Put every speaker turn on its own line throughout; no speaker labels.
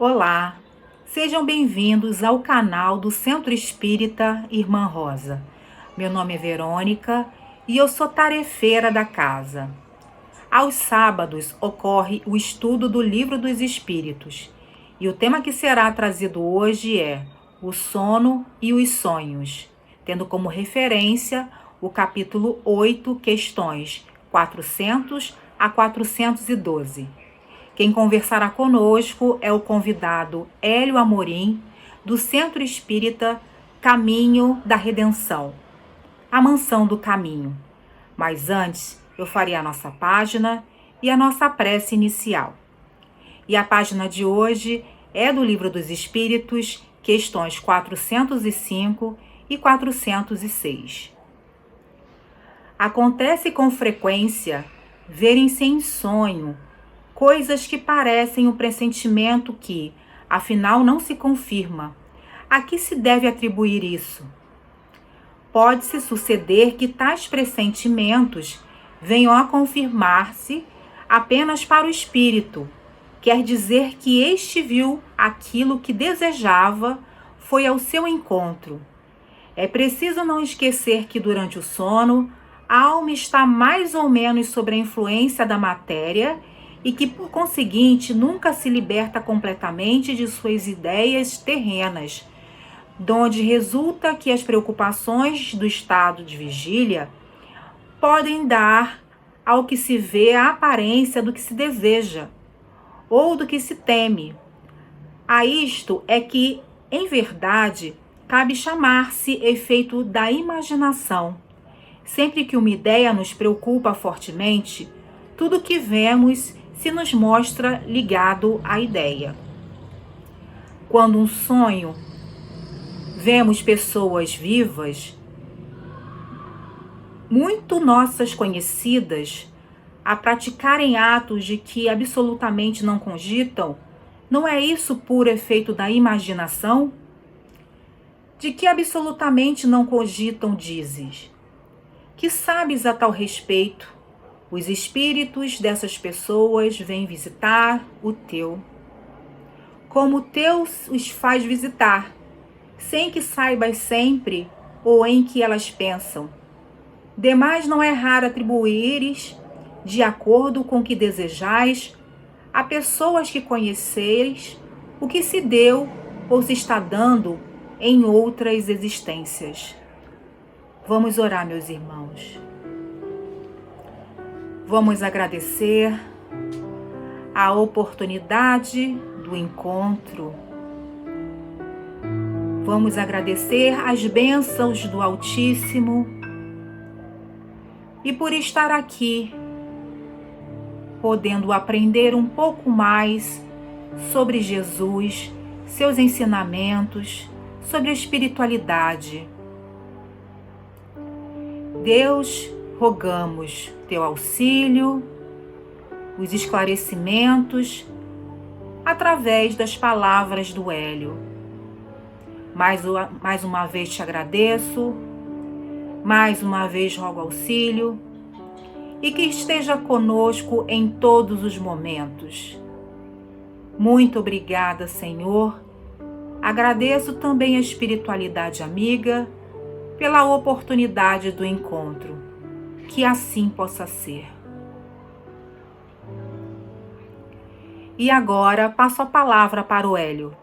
Olá, sejam bem-vindos ao canal do Centro Espírita Irmã Rosa. Meu nome é Verônica e eu sou tarefeira da casa. Aos sábados ocorre o estudo do Livro dos Espíritos e o tema que será trazido hoje é o sono e os sonhos, tendo como referência o capítulo 8, questões 400 a 412. Quem conversará conosco é o convidado Hélio Amorim, do Centro Espírita Caminho da Redenção, a Mansão do Caminho. Mas antes, eu farei a nossa página e a nossa prece inicial. E a página de hoje é do Livro dos Espíritos, questões 405 e 406. Acontece com frequência verem-se em sonho coisas que parecem um pressentimento que, afinal, não se confirma. A que se deve atribuir isso? Pode-se suceder que tais pressentimentos venham a confirmar-se apenas para o espírito. Quer dizer que este viu aquilo que desejava, foi ao seu encontro. É preciso não esquecer que durante o sono, a alma está mais ou menos sob a influência da matéria e que, por conseguinte, nunca se liberta completamente de suas ideias terrenas, donde resulta que as preocupações do estado de vigília podem dar ao que se vê a aparência do que se deseja ou do que se teme. A isto é que, em verdade, cabe chamar-se efeito da imaginação. Sempre que uma ideia nos preocupa fortemente, tudo que vemos se nos mostra ligado à ideia. Quando um sonho, vemos pessoas vivas, muito nossas conhecidas, a praticarem atos de que absolutamente não cogitam, não é isso puro efeito da imaginação? De que absolutamente não cogitam, dizes? Que sabes a tal respeito? Os espíritos dessas pessoas vêm visitar o teu, como o teu os faz visitar, sem que saibas sempre ou em que elas pensam. Demais não é raro atribuires, de acordo com o que desejais, a pessoas que conheceres, o que se deu ou se está dando em outras existências. Vamos orar, meus irmãos. Vamos agradecer a oportunidade do encontro. Vamos agradecer as bênçãos do Altíssimo e por estar aqui, podendo aprender um pouco mais sobre Jesus, seus ensinamentos, sobre a espiritualidade. Deus, rogamos teu auxílio, os esclarecimentos, através das palavras do Hélio. Mais uma vez te agradeço, mais uma vez rogo auxílio e que esteja conosco em todos os momentos. Muito obrigada, Senhor. Agradeço também a espiritualidade amiga pela oportunidade do encontro. Que assim possa ser. E agora passo a palavra para o Hélio.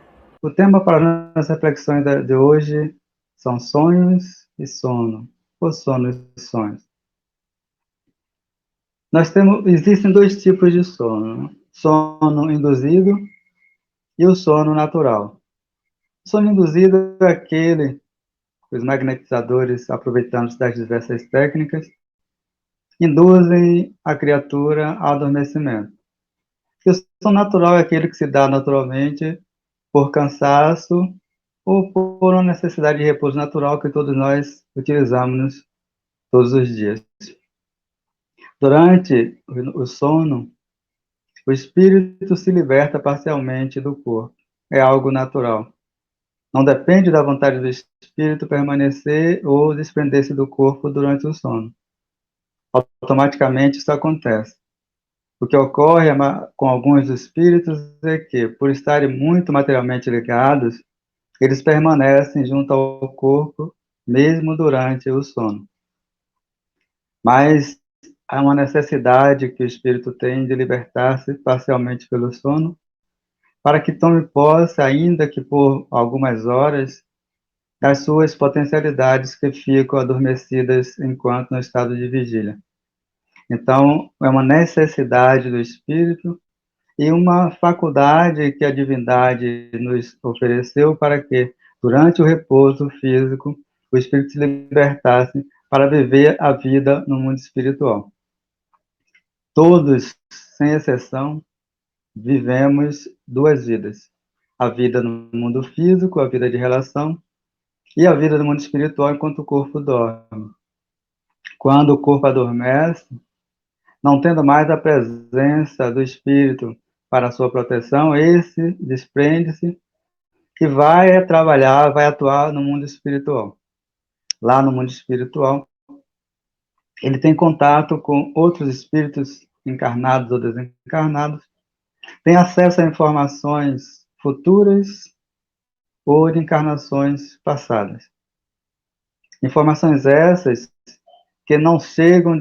O tema para as reflexões de hoje são sonhos e sono, ou sono e sonhos. Existem dois tipos de sono, sono induzido e o sono natural. O sono induzido é aquele que os magnetizadores, aproveitando das diversas técnicas, induzem a criatura ao adormecimento. E o sono natural é aquele que se dá naturalmente por cansaço ou por uma necessidade de repouso natural que todos nós utilizamos todos os dias. Durante o sono, o espírito se liberta parcialmente do corpo. É algo natural. Não depende da vontade do espírito permanecer ou desprender-se do corpo durante o sono. Automaticamente isso acontece. O que ocorre com alguns espíritos é que, por estarem muito materialmente ligados, eles permanecem junto ao corpo, mesmo durante o sono. Mas há uma necessidade que o espírito tem de libertar-se parcialmente pelo sono, para que tome posse, ainda que por algumas horas, das suas potencialidades que ficam adormecidas enquanto no estado de vigília. Então, é uma necessidade do espírito e uma faculdade que a divindade nos ofereceu para que, durante o repouso físico, o espírito se libertasse para viver a vida no mundo espiritual. Todos, sem exceção, vivemos duas vidas: a vida no mundo físico, a vida de relação, e a vida no mundo espiritual enquanto o corpo dorme. Quando o corpo adormece, não tendo mais a presença do espírito para a sua proteção, esse desprende-se e vai trabalhar, vai atuar no mundo espiritual. Lá no mundo espiritual, ele tem contato com outros espíritos encarnados ou desencarnados, tem acesso a informações futuras ou de encarnações passadas. Informações essas que não chegam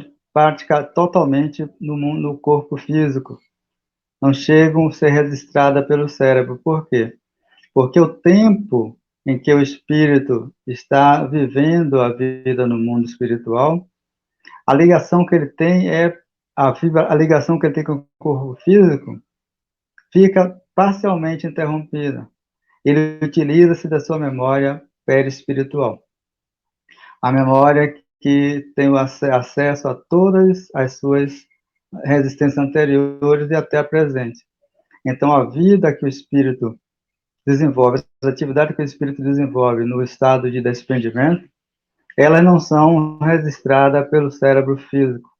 totalmente no corpo físico, não chegam a ser registradas pelo cérebro. Por quê? Porque o tempo em que o espírito está vivendo a vida no mundo espiritual, a ligação que ele tem a ligação que ele tem com o corpo físico fica parcialmente interrompida. Ele utiliza-se da sua memória perispiritual. A memória que tem o acesso a todas as suas resistências anteriores e até a presente. Então, a vida que o espírito desenvolve, as atividades que o espírito desenvolve no estado de desprendimento, elas não são registradas pelo cérebro físico.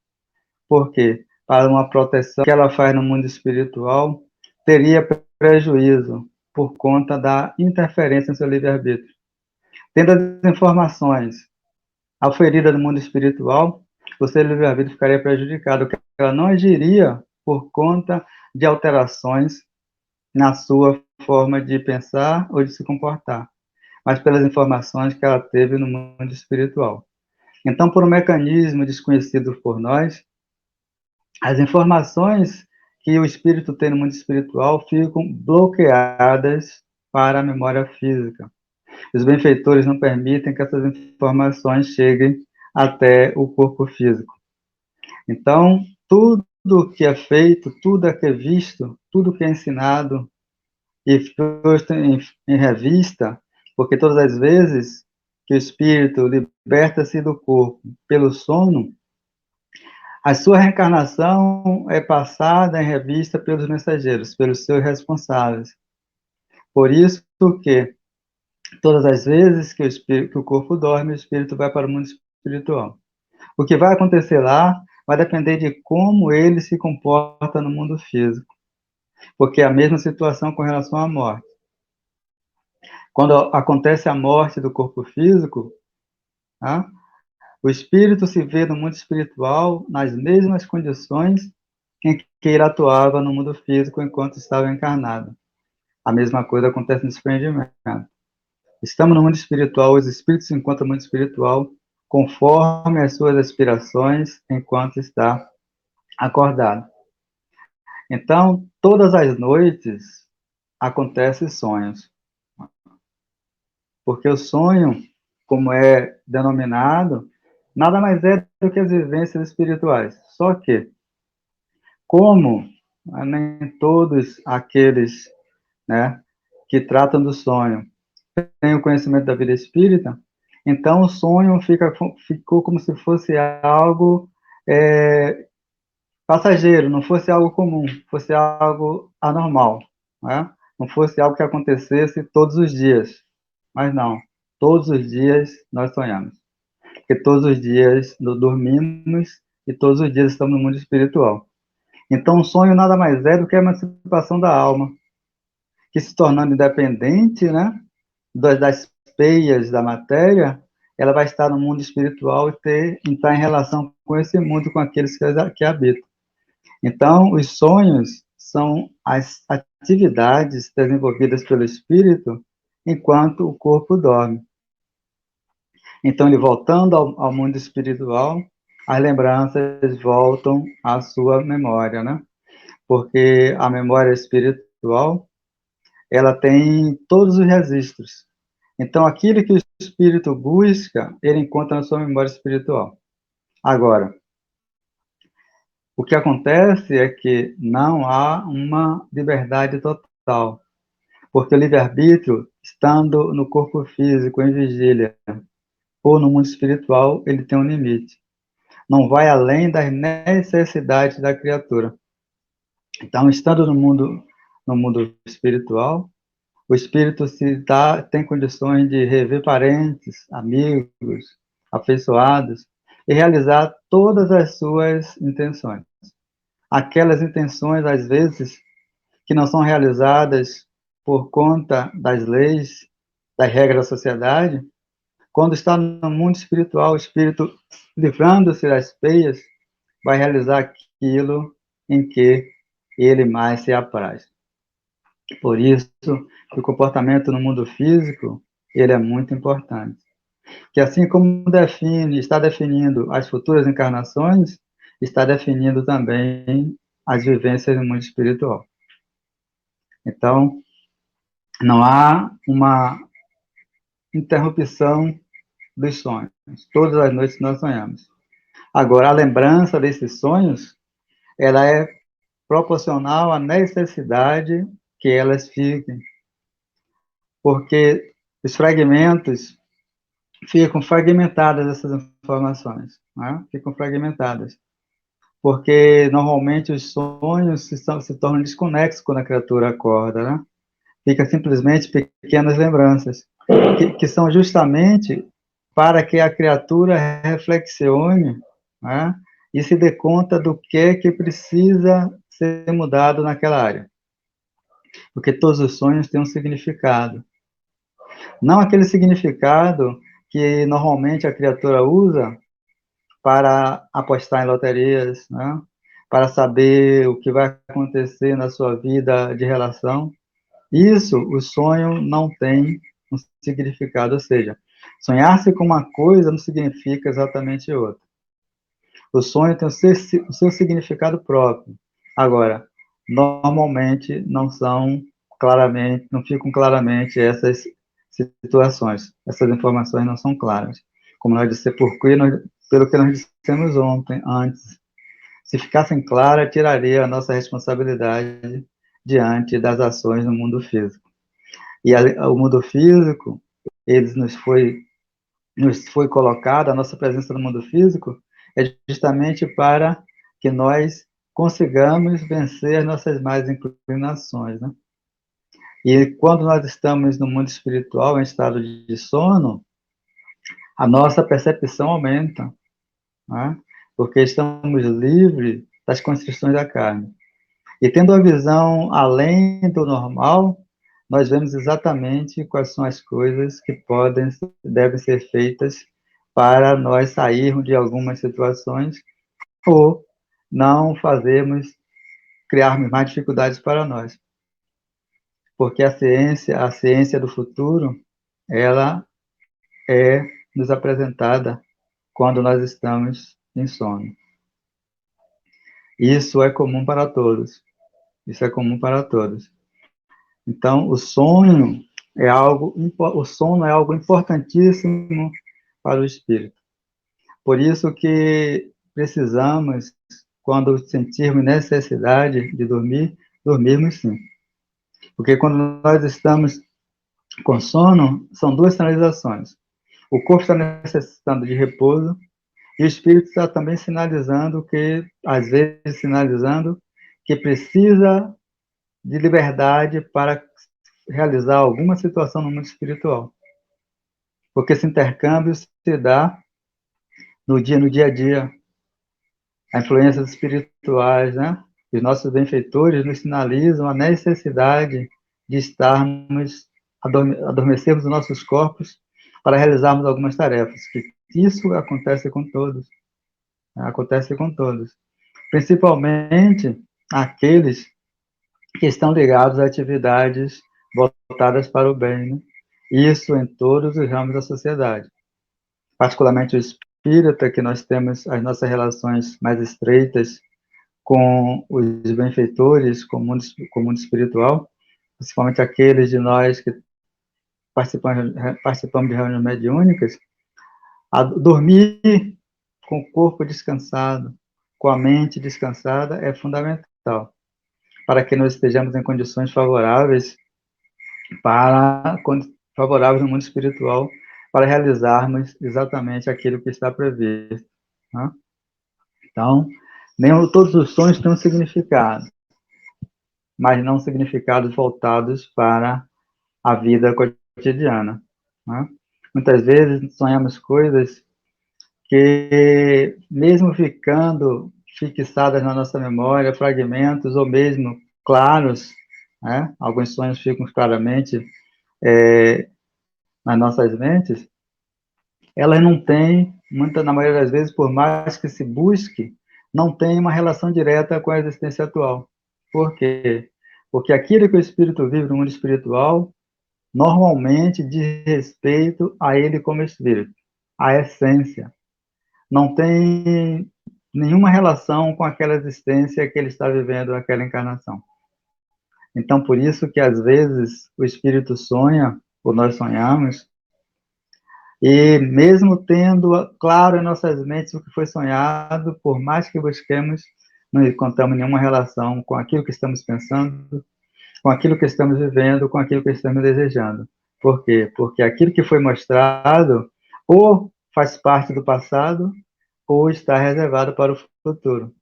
Por quê? Para uma proteção que ela faz no mundo espiritual, teria prejuízo por conta da interferência no seu livre-arbítrio. Tendo as informações aferida no mundo espiritual, o seu livre-arbítrio ficaria prejudicado, porque ela não agiria por conta de alterações na sua forma de pensar ou de se comportar, mas pelas informações que ela teve no mundo espiritual. Então, por um mecanismo desconhecido por nós, as informações que o espírito tem no mundo espiritual ficam bloqueadas para a memória física. Os benfeitores não permitem que essas informações cheguem até o corpo físico. Então, tudo que é feito, tudo que é visto, tudo que é ensinado e posto em revista, porque todas as vezes que o espírito liberta-se do corpo pelo sono, a sua reencarnação é passada em revista pelos mensageiros, pelos seus responsáveis. Por isso que todas as vezes que o corpo dorme, o espírito vai para o mundo espiritual. O que vai acontecer lá vai depender de como ele se comporta no mundo físico, porque é a mesma situação com relação à morte. Quando acontece a morte do corpo físico, tá? O espírito se vê no mundo espiritual nas mesmas condições em que ele atuava no mundo físico enquanto estava encarnado. A mesma coisa acontece no desprendimento. Estamos no mundo espiritual, os espíritos se encontram no mundo espiritual conforme as suas aspirações enquanto está acordado. Então, todas as noites acontecem sonhos. Porque o sonho, como é denominado, nada mais é do que as vivências espirituais. Só que, como nem todos aqueles, né, que tratam do sonho têm o conhecimento da vida espírita, então o sonho ficou como se fosse algo passageiro, não fosse algo comum, fosse algo anormal, né? Não fosse algo que acontecesse todos os dias. Mas não, todos os dias nós sonhamos. Porque todos os dias nós dormimos e todos os dias estamos no mundo espiritual. Então, o sonho nada mais é do que a emancipação da alma, que se tornando independente, né, das peias da matéria, ela vai estar no mundo espiritual e entrar em relação com esse mundo, com aqueles que habitam. Então, os sonhos são as atividades desenvolvidas pelo espírito enquanto o corpo dorme. Então, ele voltando ao mundo espiritual, as lembranças voltam à sua memória, né? Porque a memória espiritual, ela tem todos os registros. Então, aquilo que o espírito busca, ele encontra na sua memória espiritual. Agora, o que acontece é que não há uma liberdade total, porque o livre-arbítrio, estando no corpo físico em vigília ou no mundo espiritual, ele tem um limite. Não vai além das necessidades da criatura. Então, estando no mundo espiritual, o espírito tem condições de rever parentes, amigos, afeiçoados e realizar todas as suas intenções. Aquelas intenções, às vezes, que não são realizadas por conta das leis, das regras da sociedade, quando está no mundo espiritual, o espírito, livrando-se das peias, vai realizar aquilo em que ele mais se apraz. Por isso, o comportamento no mundo físico, ele é muito importante. Que assim como está definindo as futuras encarnações, está definindo também as vivências no mundo espiritual. Então, não há uma interrupção dos sonhos. Todas as noites nós sonhamos. Agora, a lembrança desses sonhos, ela é proporcional à necessidade que elas fiquem. Porque os fragmentos ficam fragmentadas essas informações, né? Ficam fragmentadas. Porque normalmente os sonhos se tornam desconexos quando a criatura acorda, né? Fica simplesmente pequenas lembranças, que são justamente para que a criatura reflexione, né? E se dê conta do que precisa ser mudado naquela área. Porque todos os sonhos têm um significado. Não aquele significado que normalmente a criatura usa para apostar em loterias, né? Para saber o que vai acontecer na sua vida de relação. Isso, o sonho não tem um significado, ou seja, sonhar-se com uma coisa não significa exatamente outra. O sonho tem o seu significado próprio. Agora, normalmente não ficam claramente essas situações, essas informações não são claras. Como nós dissemos, pelo que nós dissemos antes, se ficassem claras, tiraria a nossa responsabilidade diante das ações no mundo físico. E o mundo físico, nos foi colocado, a nossa presença no mundo físico é justamente para que nós consigamos vencer as nossas más inclinações, né? E quando nós estamos no mundo espiritual, em estado de sono, a nossa percepção aumenta, né? Porque estamos livres das constrições da carne. E tendo a visão além do normal, nós vemos exatamente quais são as coisas que devem ser feitas para nós sairmos de algumas situações ou não criarmos mais dificuldades para nós. Porque a ciência do futuro, ela é nos apresentada quando nós estamos em sono. Isso é comum para todos. Isso é comum para todos. Então, o sono é algo importantíssimo para o espírito. Por isso que precisamos, quando sentirmos necessidade de dormir, dormirmos sim. Porque quando nós estamos com sono, são duas sinalizações. O corpo está necessitando de repouso e o espírito está também às vezes sinalizando que precisa de liberdade para realizar alguma situação no mundo espiritual. Porque esse intercâmbio se dá no dia a dia. A influência dos espirituais, né? Os nossos benfeitores nos sinalizam a necessidade de adormecermos os nossos corpos para realizarmos algumas tarefas. Que isso acontece com todos. Né? Acontece com todos. principalmente aqueles que estão ligados a atividades voltadas para o bem, né? Isso em todos os ramos da sociedade. Particularmente o espírita, que nós temos as nossas relações mais estreitas com os benfeitores, com o mundo espiritual, principalmente aqueles de nós que participamos de reuniões mediúnicas, a dormir com o corpo descansado, com a mente descansada, é fundamental para que nós estejamos em condições favoráveis favoráveis no mundo espiritual para realizarmos exatamente aquilo que está previsto. Né? Então, todos os sonhos têm um significado, mas não significados voltados para a vida cotidiana. Né? Muitas vezes sonhamos coisas que, mesmo ficando fixadas na nossa memória, fragmentos ou mesmo claros, né? Alguns sonhos ficam claramente nas nossas mentes, elas não têm, na maioria das vezes, por mais que se busque, não tem uma relação direta com a existência atual. Por quê? Porque aquilo que o espírito vive no mundo espiritual, normalmente diz respeito a ele como espírito, a essência. Não tem nenhuma relação com aquela existência que ele está vivendo naquela encarnação. Então, por isso que às vezes o espírito sonha, ou nós sonhamos, e mesmo tendo claro em nossas mentes o que foi sonhado, por mais que busquemos, não encontramos nenhuma relação com aquilo que estamos pensando, com aquilo que estamos vivendo, com aquilo que estamos desejando. Por quê? Porque aquilo que foi mostrado ou faz parte do passado ou está reservado para o futuro.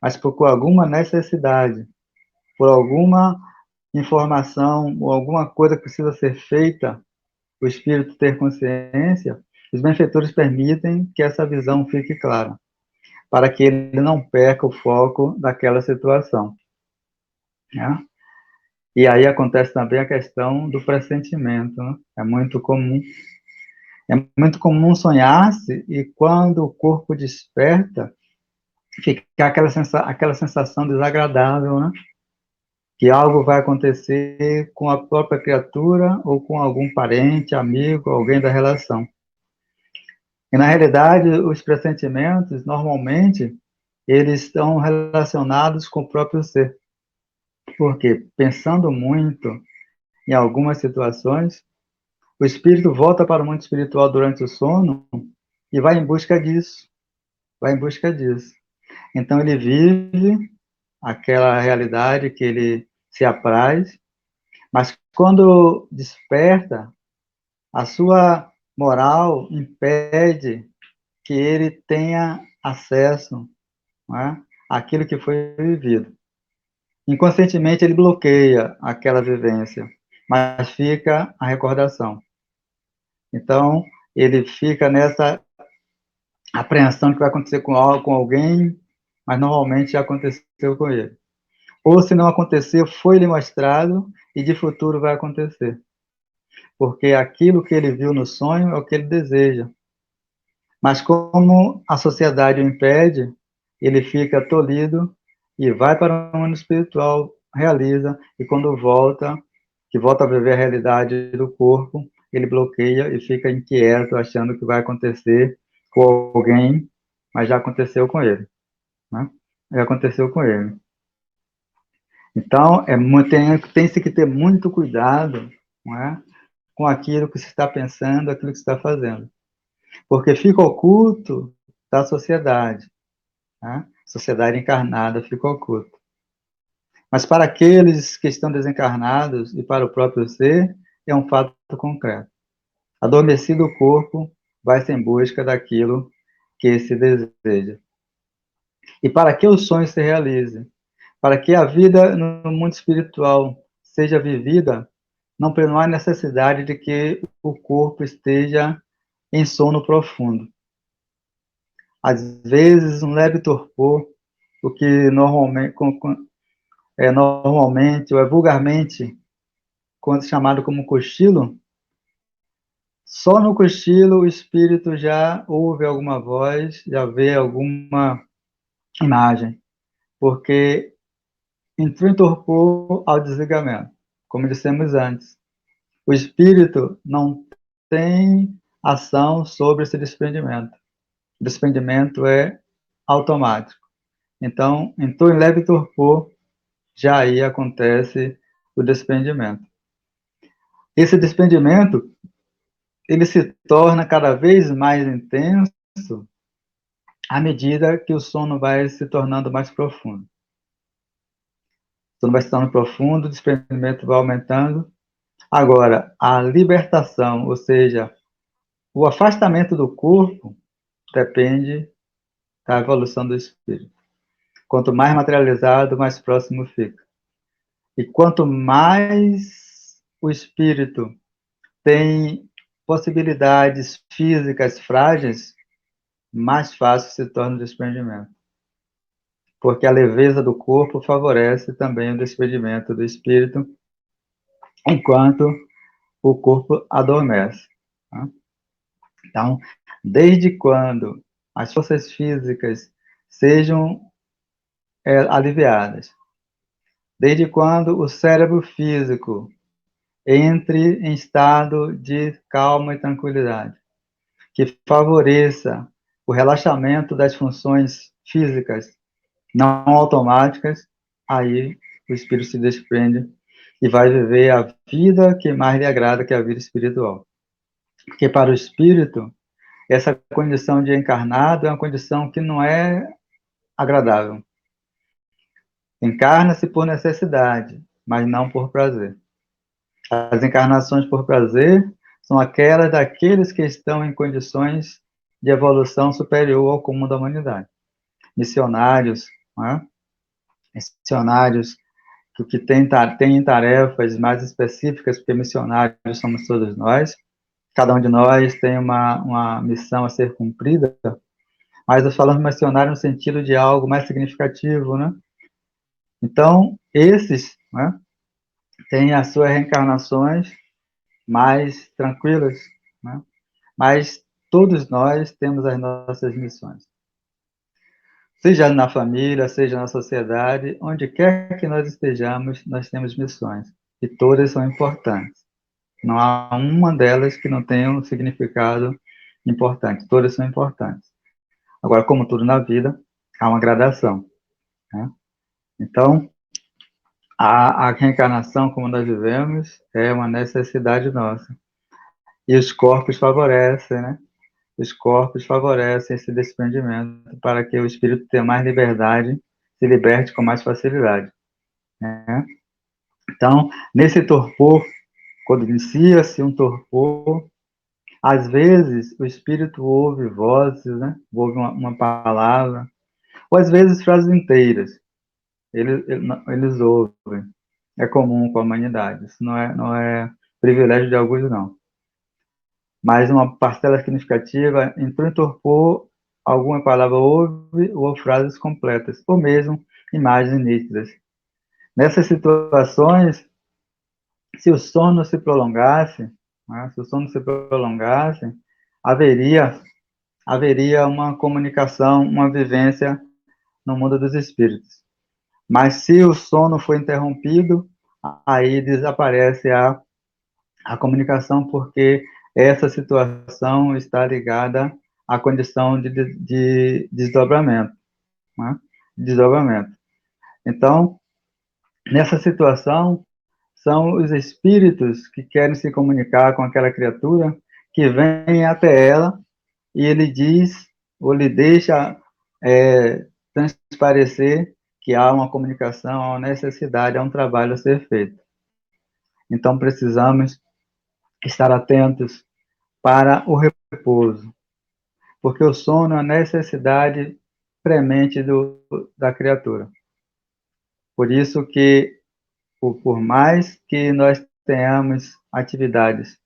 Mas por alguma necessidade, por alguma informação ou alguma coisa que precisa ser feita, o espírito ter consciência, os benfeitores permitem que essa visão fique clara, para que ele não perca o foco daquela situação. Né? E aí acontece também a questão do pressentimento. Né? É muito comum sonhar-se e quando o corpo desperta, fica aquela sensação desagradável, né? Que algo vai acontecer com a própria criatura ou com algum parente, amigo, alguém da relação. E, na realidade, os pressentimentos, normalmente, eles estão relacionados com o próprio ser. Porque, pensando muito em algumas situações, o espírito volta para o mundo espiritual durante o sono e vai em busca disso. Vai em busca disso. Então, ele vive aquela realidade que ele se apraz, mas quando desperta, a sua moral impede que ele tenha acesso, não é, àquilo que foi vivido. Inconscientemente, ele bloqueia aquela vivência, mas fica a recordação. Então, ele fica nessa apreensão que vai acontecer com alguém, mas normalmente já aconteceu com ele. Ou, se não aconteceu, foi-lhe mostrado e de futuro vai acontecer. Porque aquilo que ele viu no sonho é o que ele deseja. Mas como a sociedade o impede, ele fica tolhido e vai para o mundo espiritual, realiza, e quando volta, que volta a viver a realidade do corpo, ele bloqueia e fica inquieto, achando que vai acontecer com alguém, mas já aconteceu com ele. Né? Já aconteceu com ele. Então, tem-se que ter muito cuidado, não é, com aquilo que se está pensando, aquilo que se está fazendo. Porque fica oculto da sociedade. Né? Sociedade encarnada fica oculto. Mas para aqueles que estão desencarnados e para o próprio ser, é um fato concreto. Adormecido o corpo, vai-se em busca daquilo que se deseja. E para que o sonho se realize, para que a vida no mundo espiritual seja vivida, não há necessidade de que o corpo esteja em sono profundo. Às vezes, um leve torpor, o que normalmente ou é vulgarmente quando chamado como cochilo, só no cochilo o espírito já ouve alguma voz, já vê alguma imagem. porque entrou em torpor ao desligamento, como dissemos antes. O espírito não tem ação sobre esse desprendimento. O desprendimento é automático. Então, entrou em leve torpor, já aí acontece o desprendimento. Esse desprendimento, ele se torna cada vez mais intenso à medida que o sono vai se tornando mais profundo. O sono vai se tornando profundo, o desprendimento vai aumentando. Agora, a libertação, ou seja, o afastamento do corpo, depende da evolução do espírito. Quanto mais materializado, mais próximo fica. E quanto mais o espírito tem possibilidades físicas frágeis, mais fácil se torna o desprendimento. Porque a leveza do corpo favorece também o desprendimento do espírito, enquanto o corpo adormece. Tá? Então, desde quando as forças físicas sejam aliviadas, desde quando o cérebro físico entre em estado de calma e tranquilidade, que favoreça o relaxamento das funções físicas não automáticas, aí o espírito se desprende e vai viver a vida que mais lhe agrada, que é a vida espiritual. Porque para o espírito, essa condição de encarnado é uma condição que não é agradável. Encarna-se por necessidade, mas não por prazer. As encarnações por prazer são aquelas daqueles que estão em condições de evolução superior ao comum da humanidade. Missionários, né? Missionários que têm tarefas mais específicas, porque missionários somos todos nós, cada um de nós tem uma missão a ser cumprida, mas nós falamos missionário no sentido de algo mais significativo, né? Então, esses, né, têm as suas reencarnações mais tranquilas, né? Mas todos nós temos as nossas missões. Seja na família, seja na sociedade, onde quer que nós estejamos, nós temos missões. E todas são importantes. Não há uma delas que não tenha um significado importante. Todas são importantes. Agora, como tudo na vida, há uma gradação, né? Então, a reencarnação, como nós vivemos, é uma necessidade nossa. E os corpos favorecem, né? Os corpos favorecem esse desprendimento para que o espírito tenha mais liberdade, se liberte com mais facilidade, né? Então, nesse torpor, quando inicia-se um torpor, às vezes o espírito ouve vozes, né? Ouve uma palavra, ou às vezes frases inteiras. Eles ouvem. É comum com a humanidade. Isso não é privilégio de alguns, não. Mas uma parcela significativa entrou em torpor, alguma palavra ouve ou frases completas, ou mesmo imagens nítidas. Nessas situações, se o sono se prolongasse, né, se o sono se prolongasse, haveria uma comunicação, uma vivência no mundo dos espíritos. Mas se o sono for interrompido, aí desaparece a comunicação, porque essa situação está ligada à condição de desdobramento, né? Desdobramento. Então, nessa situação, são os espíritos que querem se comunicar com aquela criatura, que vem até ela e ele diz, ou lhe deixa transparecer que há uma comunicação, há uma necessidade, há um trabalho a ser feito. Então, precisamos estar atentos para o repouso, porque o sono é a necessidade premente da criatura. Por isso que, por mais que nós tenhamos atividades,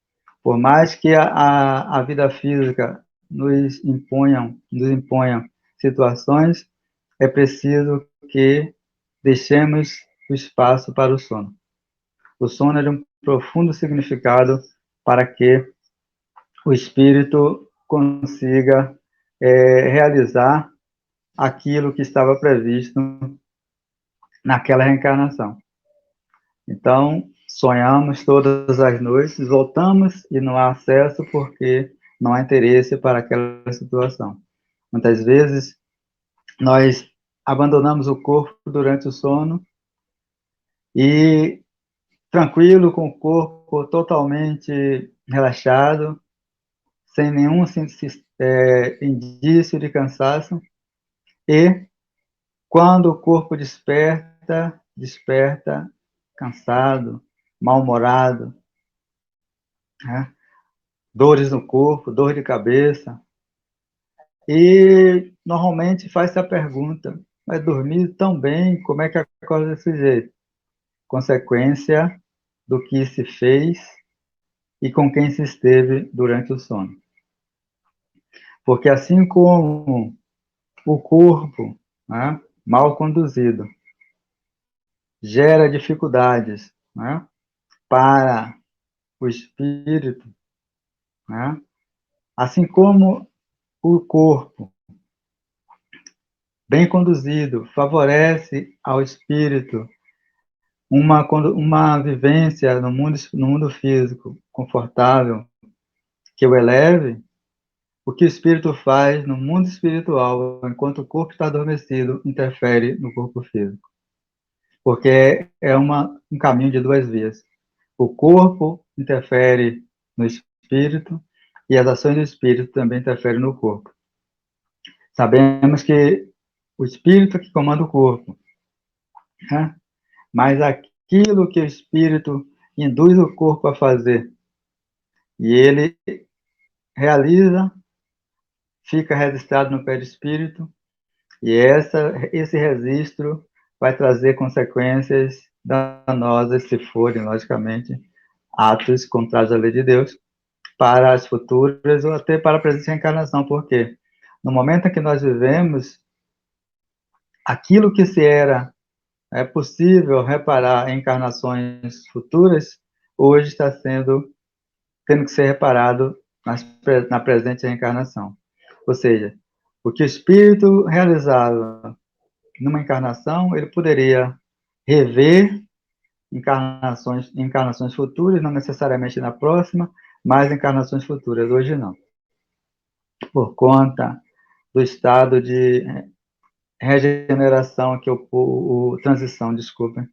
por mais que a vida física nos imponha situações, é preciso que deixemos o espaço para o sono. O sono é de um profundo significado para que o espírito consiga realizar aquilo que estava previsto naquela reencarnação. Então, sonhamos todas as noites, voltamos e não há acesso porque não há interesse para aquela situação. Muitas vezes, nós abandonamos o corpo durante o sono e, tranquilo, com o corpo totalmente relaxado, sem nenhum indício de cansaço, e quando o corpo desperta cansado, mal-humorado, né? Dores no corpo, dor de cabeça, e normalmente faz-se a pergunta, mas dormir tão bem, como é que acorda desse jeito? Consequência do que se fez e com quem se esteve durante o sono. Porque assim como o corpo, né, mal conduzido gera dificuldades, né, para o espírito, né, assim como o corpo bem conduzido favorece ao espírito uma vivência no mundo físico confortável, que o eleve, o que o espírito faz no mundo espiritual, enquanto o corpo está adormecido, interfere no corpo físico. Porque é um caminho de duas vias. O corpo interfere no espírito e as ações do espírito também interferem no corpo. Sabemos que o espírito é que comanda o corpo, né? Mas aquilo que o espírito induz o corpo a fazer e ele realiza, fica registrado no perispírito, e esse registro vai trazer consequências danosas, se forem, logicamente, atos contrários à lei de Deus, para as futuras ou até para a presente reencarnação, porque no momento em que nós vivemos, aquilo que se era possível reparar em encarnações futuras, hoje está tendo que ser reparado na presente reencarnação. Ou seja, o que o espírito realizava numa encarnação, ele poderia rever encarnações futuras, não necessariamente na próxima, mas encarnações futuras. Hoje não. Por conta do estado de regeneração transição, desculpa,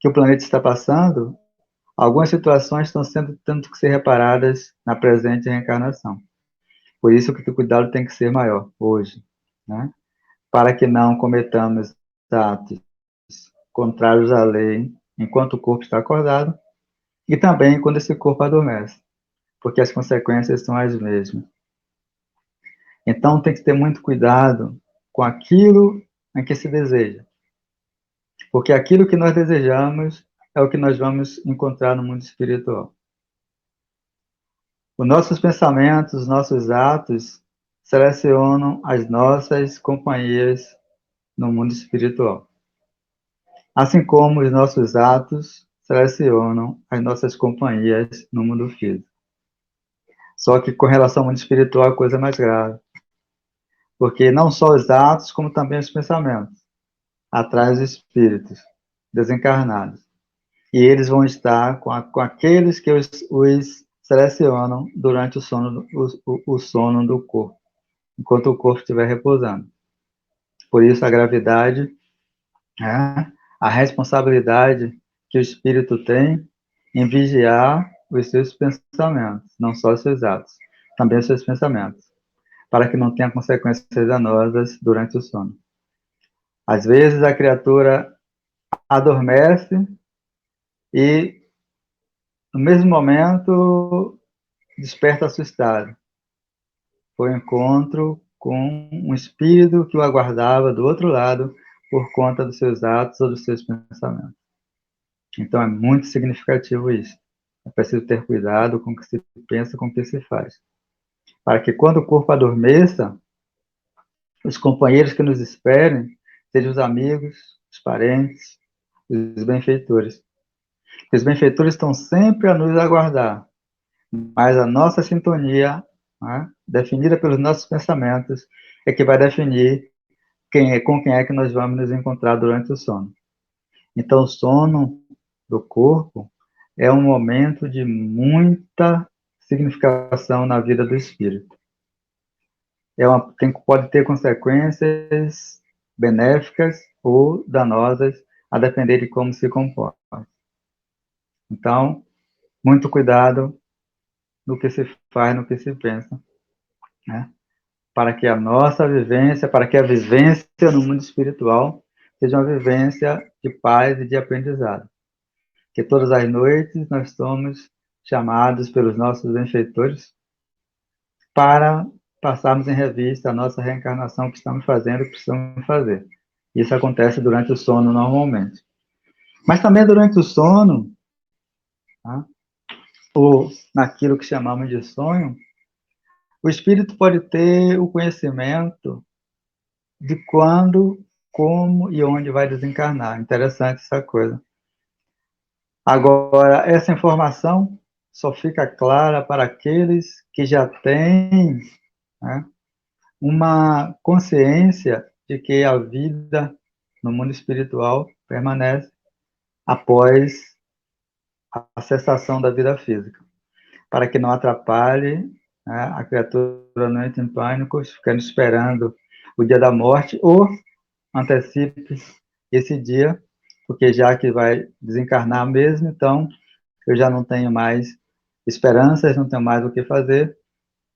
que o planeta está passando, algumas situações estão tendo que ser reparadas na presente reencarnação. Por isso que o cuidado tem que ser maior hoje, né? Para que não cometamos atos contrários à lei enquanto o corpo está acordado e também quando esse corpo adormece, porque as consequências são as mesmas. Então tem que ter muito cuidado com aquilo em que se deseja, porque aquilo que nós desejamos é o que nós vamos encontrar no mundo espiritual. Os nossos pensamentos, os nossos atos selecionam as nossas companhias no mundo espiritual. Assim como os nossos atos selecionam as nossas companhias no mundo físico. Só que com relação ao mundo espiritual a coisa é mais grave. Porque não só os atos, como também os pensamentos atraem os espíritos desencarnados. E eles vão estar com aqueles que os selecionam durante o sono do corpo, enquanto o corpo estiver repousando. Por isso a gravidade, a responsabilidade que o espírito tem em vigiar os seus pensamentos, não só os seus atos, também os seus pensamentos, para que não tenha consequências danosas durante o sono. Às vezes a criatura adormece e, no mesmo momento, desperta assustado. Foi um encontro com um espírito que o aguardava do outro lado por conta dos seus atos ou dos seus pensamentos. Então é muito significativo isso. É preciso ter cuidado com o que se pensa, com o que se faz. Para que quando o corpo adormeça, os companheiros que nos esperem sejam os amigos, os parentes, os benfeitores. Os benfeitores estão sempre a nos aguardar, mas a nossa sintonia, definida pelos nossos pensamentos, é que vai definir com quem é que nós vamos nos encontrar durante o sono. Então, o sono do corpo é um momento de muita significação na vida do espírito. Pode ter consequências benéficas ou danosas, a depender de como se comporta. Então, muito cuidado no que se faz, no que se pensa, né? Para que a nossa vivência, para que a vivência no mundo espiritual seja uma vivência de paz e de aprendizado. Que todas as noites nós somos chamados pelos nossos benfeitores para passarmos em revista a nossa reencarnação que estamos fazendo e precisamos fazer. Isso acontece durante o sono normalmente. Mas também durante o sono, tá? Ou naquilo que chamamos de sonho, o espírito pode ter o conhecimento de quando, como e onde vai desencarnar. Interessante essa coisa. Agora, essa informação só fica clara para aqueles que já têm, né, uma consciência de que a vida no mundo espiritual permanece após a cessação da vida física, para que não atrapalhe, né, a criatura não entre em pânico, ficando esperando o dia da morte, ou antecipe esse dia, porque já que vai desencarnar mesmo, então eu já não tenho mais esperanças, não tenho mais o que fazer,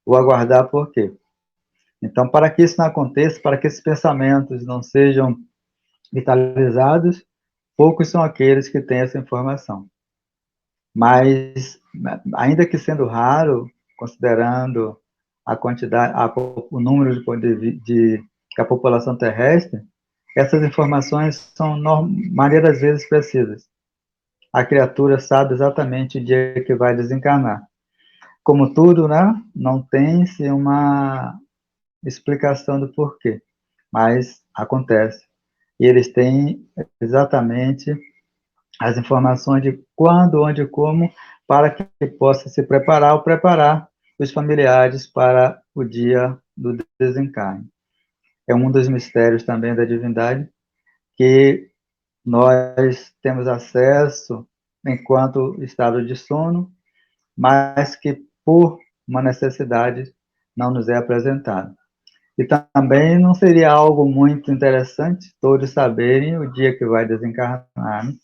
vou aguardar por quê? Então, para que isso não aconteça, para que esses pensamentos não sejam vitalizados, poucos são aqueles que têm essa informação. Mas, ainda que sendo raro, considerando a quantidade, o número que a população terrestre, essas informações são, maioria das vezes, precisas. A criatura sabe exatamente o dia que vai desencarnar. Como tudo, né, não tem-se uma explicação do porquê, mas acontece. E eles têm exatamente as informações de quando, onde e como, para que possa se preparar ou preparar os familiares para o dia do desencarne. É um dos mistérios também da divindade que nós temos acesso enquanto estado de sono, mas que por uma necessidade não nos é apresentado. E também não seria algo muito interessante todos saberem o dia que vai desencarnar, né?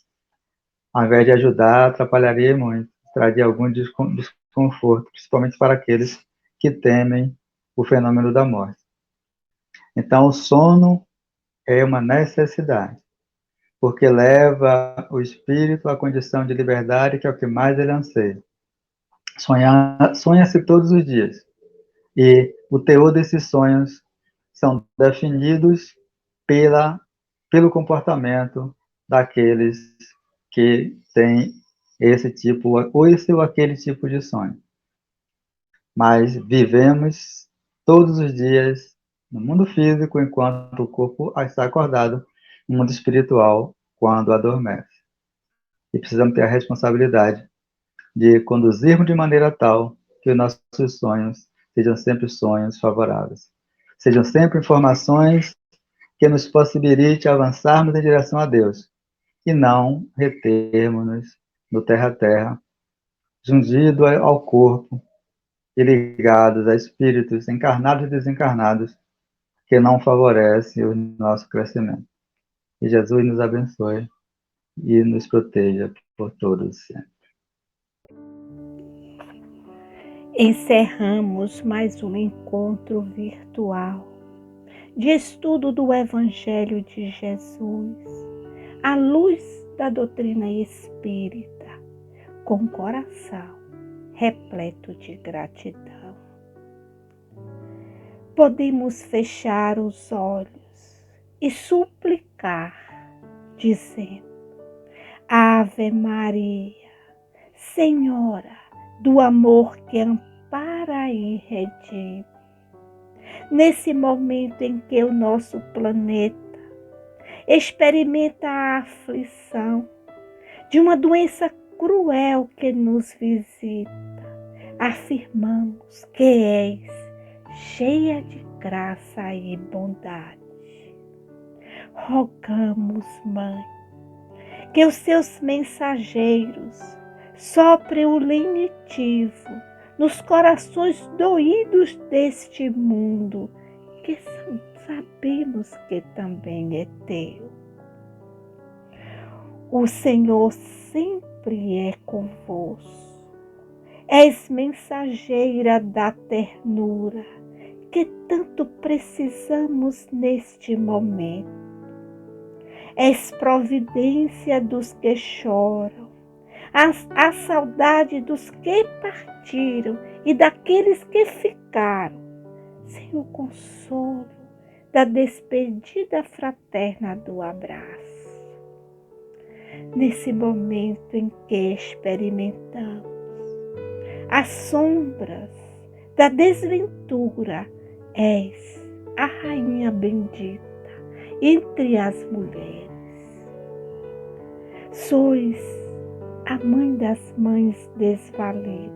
Ao invés de ajudar, atrapalharia muito, traria algum desconforto, principalmente para aqueles que temem o fenômeno da morte. Então, o sono é uma necessidade, porque leva o espírito à condição de liberdade, que é o que mais ele anseia. Sonha-se todos os dias, e o teor desses sonhos são definidos pelo comportamento daqueles que têm esse tipo, ou esse ou aquele tipo de sonho. Mas vivemos todos os dias no mundo físico, enquanto o corpo está acordado, no mundo espiritual, quando adormece. E precisamos ter a responsabilidade de conduzirmos de maneira tal que os nossos sonhos sejam sempre sonhos favoráveis. Sejam sempre informações que nos possibilite avançarmos em direção a Deus e não retermos-nos no terra-terra, jungido ao corpo e ligados a espíritos encarnados e desencarnados que não favorecem o nosso crescimento. Que Jesus nos abençoe e nos proteja por todos sempre.
Encerramos mais um encontro virtual de estudo do Evangelho de Jesus, à luz da doutrina espírita, com o coração repleto de gratidão. Podemos fechar os olhos e suplicar, dizendo: Ave Maria, Senhora do amor que ampara e redime. Nesse momento em que o nosso planeta experimenta a aflição de uma doença cruel que nos visita, afirmamos que és cheia de graça e bondade. Rogamos, Mãe, Que os seus mensageiros soprem o lenitivo nos corações doídos deste mundo, que sabemos que também é teu. O Senhor sempre é convosco. És mensageira da ternura que tanto precisamos neste momento. És providência dos que choram, a saudade dos que partiram e daqueles que ficaram, sem o consolo da despedida fraterna do abraço. Nesse momento em que experimentamos as sombras da desventura, és a rainha bendita entre as mulheres. Sois a mãe das mães desvalidas,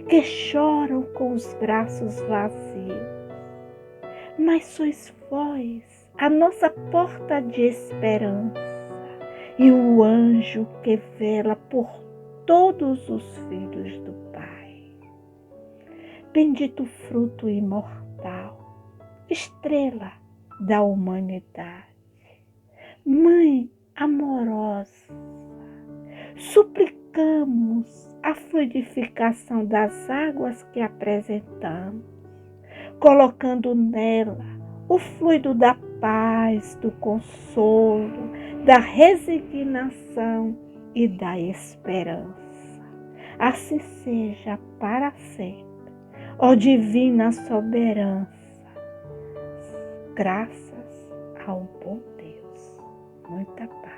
que choram com os braços vazios. Mas sois vós a nossa porta de esperança e o anjo que vela por todos os filhos do Pai. Bendito fruto imortal, estrela da humanidade, Mãe amorosa, suplicamos a fluidificação das águas que apresentamos, colocando nela o fluido da paz, do consolo, da resignação e da esperança. Assim seja para sempre, ó divina soberança, graças ao bom Deus. Muita paz.